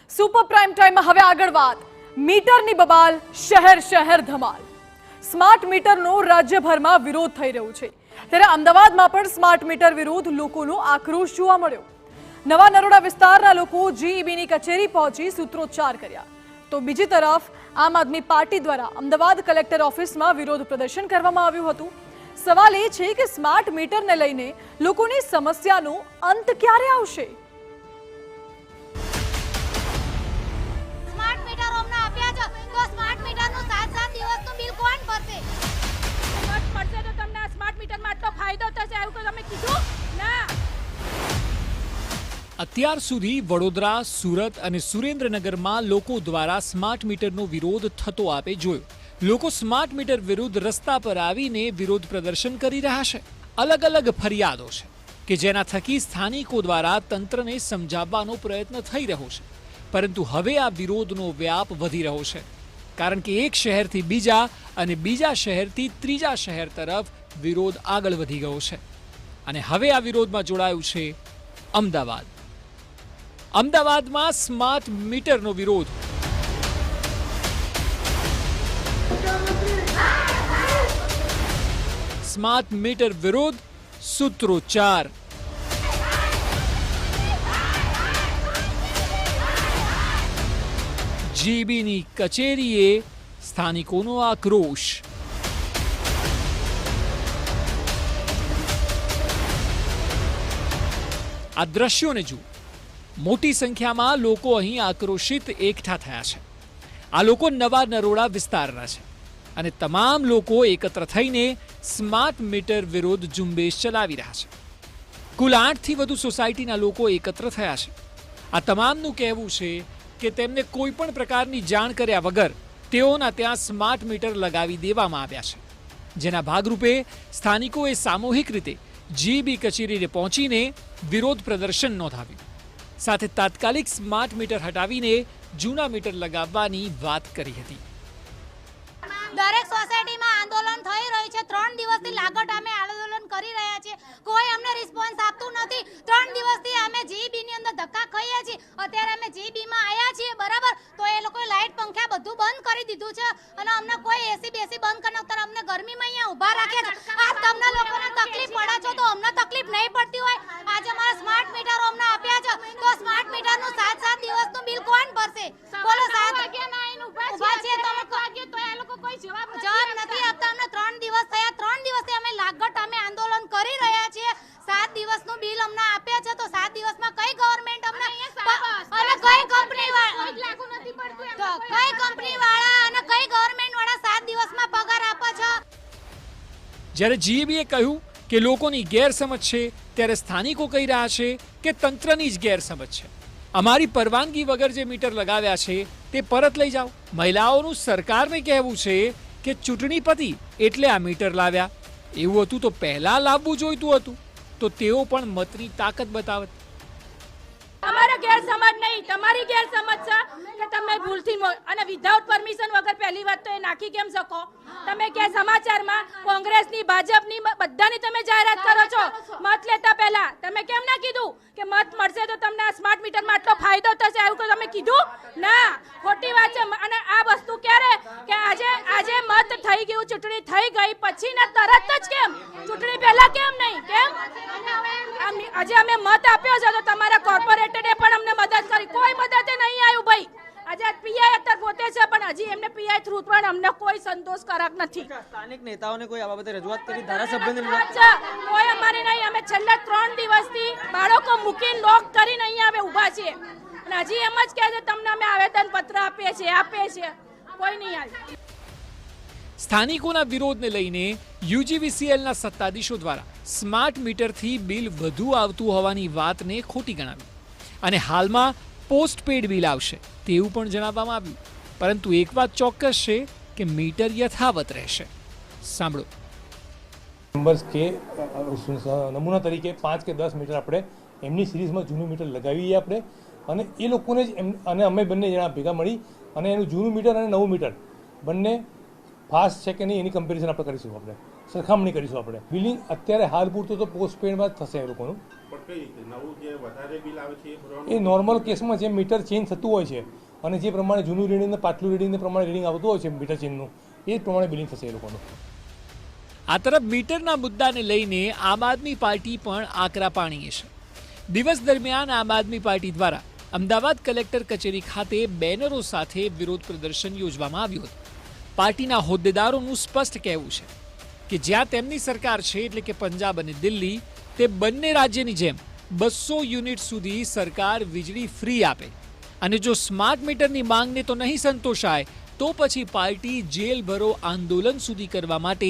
Super prime ટાઈમમાં હવે આગળ વાત મીટરની બબાલ શહેર શહેર ધમાલ સ્માર્ટ મીટરનો રાજ્યભરમાં વિરોધ થઈ રહ્યો છે ત્યારે અમદાવાદમાં પણ સ્માર્ટ મીટર વિરુદ્ધ લોકોનો આક્રોશ જોવા મળ્યો નવા નરોડા વિસ્તારના લોકો જીઈબીની કચેરી પહોંચી સૂત્રોચ્ચાર કર્યા તો બીજી તરફ આમ આદમી પાર્ટી દ્વારા અમદાવાદ કલેક્ટર ઓફિસમાં વિરોધ પ્રદર્શન કરવામાં આવ્યું હતું સવાલ એ છે કે સ્માર્ટ મીટરને લઈને લોકોની સમસ્યાનો અંત ક્યારે આવશે અત્યાર સુધી વડોદરા સુરત અને સુરેન્દ્રનગરમાં લોકો દ્વારા સ્માર્ટ મીટરનો વિરોધ થતો આપે જોયો લોકો સ્માર્ટ મીટર વિરુદ્ધ રસ્તા પર આવીને વિરોધ પ્રદર્શન કરી રહ્યા છે અલગ અલગ ફરિયાદો છે કે જેના થકી સ્થાનિકો દ્વારા તંત્રને સમજાવવાનો પ્રયત્ન થઈ રહ્યો છે પરંતુ હવે આ વિરોધનો વ્યાપ વધી રહ્યો છે કારણ કે એક શહેરથી બીજા અને બીજા શહેરથી ત્રીજા શહેર તરફ વિરોધ આગળ વધી ગયો છે અને હવે આ વિરોધમાં જોડાયું છે અમદાવાદ અમદાવાદમાં સ્માર્ટ મીટરનો વિરોધ સ્માર્ટ મીટર વિરોધ સૂત્રોચ્ચાર જીબીની કચેરીએ સ્થાનિકોનો આક્રોશ આ દ્રશ્યોને જુઓ મોટી સંખ્યામાં લોકો અહીં આક્રોશિત એકઠા થયા છે આ લોકો નવા નરોડા વિસ્તારના છે અને તમામ લોકો એકત્ર થઈને સ્માર્ટ મીટર વિરુદ્ધ ઝુંબેશ ચલાવી રહ્યા છે કુલ 8 થી વધુ સોસાયટીના લોકો એકત્ર થયા છે આ તમામનું કહેવું છે કે તેમને કોઈ પણ પ્રકારની જાણ કર્યા વગર તેઓના ત્યાં સ્માર્ટ મીટર લગાવી દેવામાં આવ્યા છે જેના ભાગરૂપે સ્થાનિકોએ સામૂહિક રીતે જીબી કચેરીએ પહોંચીને વિરોધ પ્રદર્શન નોંધાવ્યું સાથે તાત્કાલિક સ્માર્ટ મીટર હટાવીને જૂના મીટર લગાવવાની વાત કરી હતી દરેક સોસાયટીમાં આંદોલન થઈ રહ્યું છે 3 દિવસથી લાગટ અમે આંદોલન કરી રહ્યા છીએ કોઈ અમને રિસ્પોન્સ આપતું નથી 3 દિવસથી અમે જીબી ની અંદર ધક્કા ખાઈએ છીએ અત્યારે અમે જીબી માં આવ્યા છીએ બરાબર તો એ લોકોએ લાઈટ પંખા બધું બંધ કરી દીધું છે અને અમને કોઈ એસી બેસી બંધ કરીને અત્યારે અમને ગરમીમાં અહીંયા ઊભા રાખ્યા છે આ તમને લોકોને તકલીફ પડે છે તો અમને તકલીફ નહીં પડતી હોય આજે અમારા સ્માર્ટ મીટરો અમને આપ્યા છે તો સ્માર્ટ મીટરનું 7-7 દિવસનું બિલ કોણ ભરશે બોલો 7 વાગ્યા ના આઈને ઊભા છે તમે વાગ્યે તો એ લોકો કોઈ જવાબ નથી આપતા અમને 3 દિવસ થયા 3 દિવસથી અમે લાગટ અમે આંદોલન કરી રહ્યા છીએ 7 દિવસનું બિલ અમને આપ્યા છે તો 7 દિવસમાં કઈ ગવર્નમેન્ટ અમને અને કઈ કંપની વાળા લાગુ નથી પડતું તો કઈ કંપની વાળા અને કઈ ગવર્નમેન્ટ વાળા 7 દિવસમાં પગાર આપે છે જ્યારે જીબીએ કહ્યું કે લોકોની ગેરસમજ છે ત્યારે સ્થાનિકો કહી રહ્યા છે કે તંત્રની જ ગેરસમજ છે અમારી પરવાનગી વગર જે મીટર લગાવ્યા છે તે પરત લઈ જાઓ મહિલાઓનું સરકારને કહેવું છે કે ચૂંટણી પતી એટલે આ મીટર લાવ્યા એવું હતું તો પહેલા લાવવું જોઈતું હતું તો તેઓ પણ મતની તાકાત બતાવત અમારે ગેરસમજ નહીં તમારી ગેરસમજ છે કે તમે ભૂલથી અને વિધાઉટ પરમિશન વગર પહેલી વાત તો એ નાખી કેમ શકો તમે કે સમાચારમાં કોંગ્રેસની ભાજપની બધાની તમે જાહેરાત કરો છો મત લેતા પહેલા તમે કેમ ના કીધું કે મત મળશે તો તમને આ સ્માર્ટ મીટરમાં આટલો ફાયદો થશે એવું તો તમે કીધું ના ખોટી વાત છે અને આ વસ્તુ ક્યારે કે આજે મત થઈ ગયું ચૂંટણી થઈ ગઈ પછી ના તરત જ કેમ ચૂંટણી પહેલા કેમ નહીં કેમ આજે અમે મત આપ્યો છે તો તમારા કોર્પોરેટરે પણ અમને મદદ કરી કોઈ મદદ નહીં આવ્યું ભાઈ આજે પીઆઈ અત્યારે પોતે છે પણ હજી એમને પીઆઈ થ્રુ પણ અમને કોઈ સંતોષકારક નથી સ્થાનિક નેતાઓને કોઈ આ બાબતે રજૂઆત કરી ધારાસભ્યને કોઈ અમારે નહીં અમે છેલ્લા 3 દિવસથી બાળકો મૂકીને લોક કરીને અહીંયા અમે ઊભા છીએ અને હજી એમ જ કહે છે તમને અમે આવેદન પત્ર આપીએ છીએ કોઈ નહીં આવ્યું સ્થાનિકોના વિરોધને લઈને યુજીવીસીએલના સત્તાધીશો દ્વારા સ્માર્ટ મીટરથી બિલ વધુ આવતું હોવાની વાતને ખોટી ગણાવી અને હાલમાં પોસ્ટપેડ બિલ આવશે તેવું પણ જણાવવામાં આવ્યું પરંતુ એક વાત ચોક્કસ છે કે મીટર યથાવત રહેશે સાંભળો નંબર્સ કે નમૂના તરીકે 5 કે 10 મીટર આપણે એમની સિરીઝમાં જૂનું મીટર લગાવીએ આપણે અને એ લોકોને જ અને અમે બંને જણા ભેગા મળી અને એનું જૂનું મીટર અને નવું મીટર બંને ફાસ્ટ છે કે નહીં એની કમ્પેરિઝન આપણે કરીશું આપણે સરખામણી કરીશું આપણે. બિલિંગ અત્યારે હાલ પૂરતું તો પોસ્ટપેડમાં જ થશે એ લોકોનું. એ નોર્મલ કેસમાં જે મીટર ચેન્જ થતું હોય છે અને જે પ્રમાણે જૂનું રીડિંગ પાછલું રીડિંગ પ્રમાણે રીડિંગ આવતું હોય છે મીટર ચેન્જનું, એ જ પ્રમાણે બિલિંગ થશે એ લોકોનું. આ તરફ મીટરના મુદ્દાને લઈને આમ આદમી પાર્ટી પણ આકરા પાણીએ છે. દિવસ દરમિયાન આમ આદમી પાર્ટી દ્વારા અમદાવાદ કલેક્ટર કચેરી ખાતે બેનરો સાથે વિરોધ પ્રદર્શન યોજવામાં આવ્યું હતું. પાર્ટીના હોદ્દેદારોનું સ્પષ્ટ કહેવું છે કે જ્યાં તેમની સરકાર છે એટલે કે પંજાબ અને દિલ્હી, તે બંને રાજ્યની જેમ 200 યુનિટ સુધી સરકાર વીજળી ફ્રી આપે અને જો સ્માર્ટ મીટરની માંગને તો નહીં સંતોષાય તો પછી પાર્ટી જેલ ભરો આંદોલન સુધી કરવા માટે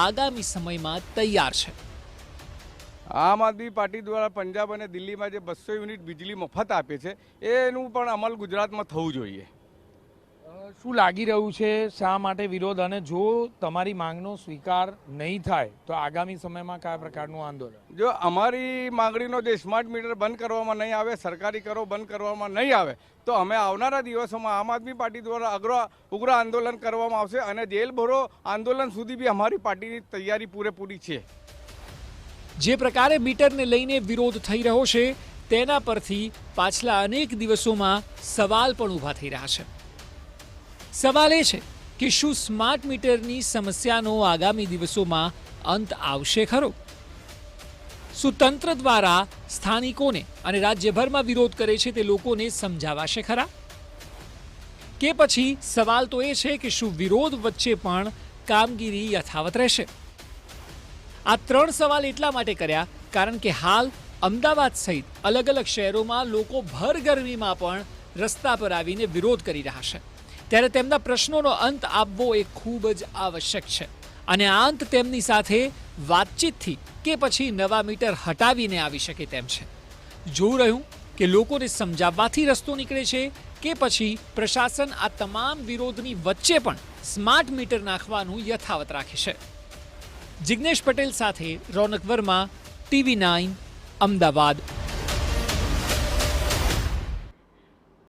આગામી સમયમાં તૈયાર છે. આમ આદમી પાર્ટી દ્વારા પંજાબ અને દિલ્હીમાં જે 200 યુનિટ વીજળી મફત આપે છે એનું પણ અમલ ગુજરાતમાં થવું જોઈએ. શું લાગી રહ્યું છે, શા માટે વિરોધ, અને જો તમારી માંગનો સ્વીકાર નહીં થાય તો આગામી સમયમાં કયા પ્રકારનું આંદોલન? જો અમારી માંગણીનો જે સ્માર્ટ મીટર બંધ કરવામાં નહીં આવે, સરકારી કરો બંધ કરવામાં નહીં આવે તો અમે આવનારા દિવસોમાં આમ આદમી પાર્ટી દ્વારા ઉગ્ર આંદોલન કરવામાં આવશે અને જેલ ભરો આંદોલન સુધી બી અમારી પાર્ટીની તૈયારી પૂરેપૂરી છે. જે પ્રકારે મીટરને લઈને વિરોધ થઈ રહ્યો છે તેના પરથી પાછલા અનેક દિવસોમાં સવાલ પણ ઊભા થઈ રહ્યા છે. સવાલ એ છે કે શું સ્માર્ટ મીટરની સમસ્યાનો આગામી દિવસોમાં અંત આવશે ખરો? શું તંત્ર દ્વારા સ્થાનિકોને અને રાજ્યભરમાં વિરોધ કરે છે તે લોકોને સમજાવાશે ખરા? કે પછી સવાલ તો એ છે કે શું વિરોધ વચ્ચે પણ કામગીરી યથાવત રહેશે? આ 3 સવાલ એટલા માટે કર્યા કારણ કે હાલ અમદાવાદ સહિત અલગ અલગ શહેરોમાં લોકો ભર ગરમીમાં પણ રસ્તા પર આવીને વિરોધ કરી રહ્યા છે. ત્યારે તેમના પ્રશ્નોનો અંત આપવો એ ખૂબ જ આવશ્યક છે અને આ અંત તેમની સાથે વાતચીતથી કે પછી નવા મીટર હટાવીને આવી શકે તેમ છે. જોવું રહ્યું કે લોકોને સમજાવવાથી રસ્તો નીકળે છે કે પછી પ્રશાસન આ તમામ વિરોધની વચ્ચે પણ સ્માર્ટ મીટર નાખવાનું યથાવત રાખે છે. જિગ્નેશ પટેલ સાથે રોનક વર્મા, TV9 અમદાવાદ.